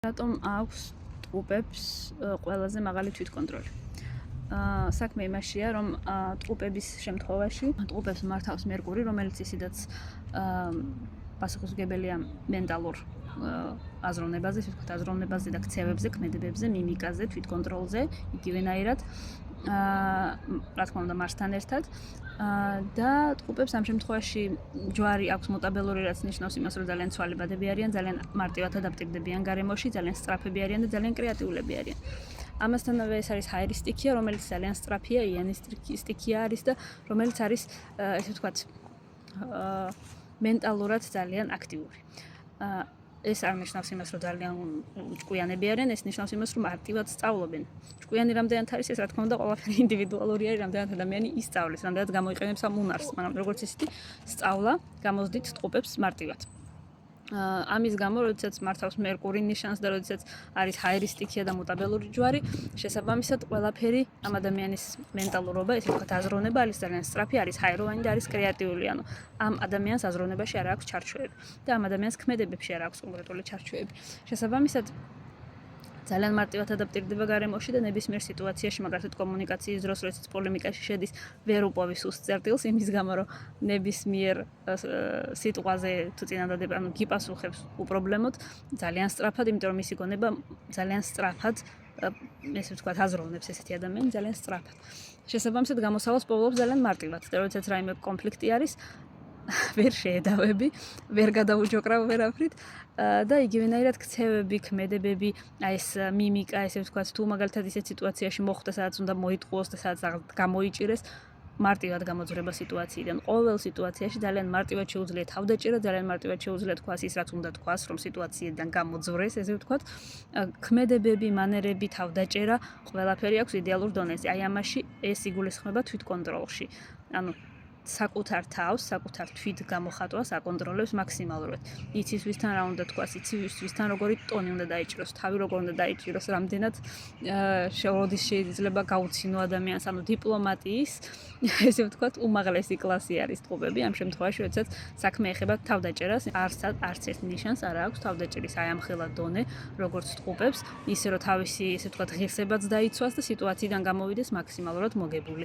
რატომ აქვს ტყუპებს ყველაზე მაღალი თვითკონტროლი? საქმე იმაშია, რომ ტყუპების შემთხვევაში ტყუპებს მართავს მერკური, რომელიც ისედაც პასუხისმგებელია მენტალურ აზროვნებაზე, ისე ვთქვათ, აზროვნებაზე და ქცევებზე, ქმედებებზე, მიმიკაზე, თვითკონტროლზე, იგივენაირად. რა თქმა უნდა, მარსთან ერთად. და ტყუპებს ამ შემთხვევაში ჯვარი აქვს მუტაბელური, რაც ნიშნავს იმას, რომ ძალიან ცვალებადები არიან, ძალიან მარტივად ადაპტირდებიან გარემოში, ძალიან სწრაფები არიან და ძალიან კრეატიულები არიან. ამასთანავე ეს არის ჰაერის სტიქია, რომელიც ძალიან სწრაფია, იანის სტიქია არის და რომელიც არის, ესე ვთქვათ, მენტალურად ძალიან აქტიური. ეს არ ნიშნავს იმას, რომ ძალიან ჭკვიანები არიან, ეს ნიშნავს იმას, რომ აქტიურად სწავლობენ. ჭკვიანი რამდენად არის, ეს რა თქმა უნდა, ყველაფერი ინდივიდუალური არის, რამდენად ადამიანი ისწავლის, რამდენად გამოიყენებს ამ უნარს, მაგრამ როგორც ისეთი სწავლა გამოსდით ტყუპებს მარტივად. ამის გამო, როდესაც მართავს მერკური ნიშანს და როდესაც არის ჰაერის სტიქია და მუტაბელური ჯვარი, შესაბამისად ყველაფერი ამ ადამიანის მენტალურობა, ესე ვთქვათ, აზროვნება არის ძალიან სწრაფი, არის ჰაეროვანი და არის კრეატიული, ანუ ამ ადამიანს აზროვნებაში არ აქვს ჩარჩოები და ამ ადამიანს ქმედებებში არ აქვს კონკრეტული ჩარჩოები. შესაბამისად ძალიან მარტივად ადაპტირდება გარემოში და ნებისმიერ სიტუაციაში, მაგალითად კომუნიკაციის დროს, როდესაც პოლემიკაში შედის, ვერ უპოვის უსტ წერტილს, იმის გამო, რომ ნებისმიერ სიტყვაზე თუ წინადადება, ანუ გიპასუხებს უპრობლემოდ, ძალიან სწრაფად, იმიტომ რომ მისი გონება ძალიან სწრაფად, ესე ვთქვათ, აზროვნებს ესეთი ადამიანი ძალიან სწრაფად. შესაბამისად გამოსავალს პოულობს ძალიან მარტივად და როდესაც რაიმე კონფლიქტი არის, ვერ შეედავები, ვერ გადაუჯოկრავ ვერაფრით და იგივენაირად ქცევები, ქმედებები, აი ეს მიმიკა, ესე ვთქვათ, თუ მაგალითად ისეთ სიტუაციაში მოხვდა, სადაც უნდა მოიტყუოს და სადაც გამოიჭირეს, მარტივად გამოძვრება სიტუაციიდან. ყოველ სიტუაციაში ძალიან მარტივად შეუძლია თავდაჭერა, ძალიან მარტივად შეუძლია თქვას ის, რაც უნდა თქვას, რომ სიტუაციიდან გამოძვრეს, ესე ვთქვათ. ქმედებები, მანერები, თავდაჭერა, ყველაფერი აქვს იდეალურ დონეზე. აი ამაში ეს იგულისხმება თვითკონტროლში. ანუ საკუთარ თავს, საკუთარ თვით გამოხატვას აკონტროლებს მაქსიმალურად. იცის ვისთან რა უნდა თქვას, იცის ვისთან როგორი ტონი უნდა დაიჭიროს, თავი როგორ უნდა დაიჭიროს, რამდენად როდის შეიძლება გაუცინო ადამიანს, ანუ დიპლომატიის, ესე ვთქვათ, უმაღლესი კლასი არის ტყუპები ამ შემთხვევაში, როდესაც საქმე ეხება თავდაჭერას, არც ერთ ნიშანს არ აქვს თავდაჭერის აი ამ ხელა დონე, როგორც ტყუპებს, ისე რომ თავისი, ესე ვთქვათ, ღირსებაც დაიცვას და სიტუაციიდან გამოვიდეს მაქსიმალურად მოგებული.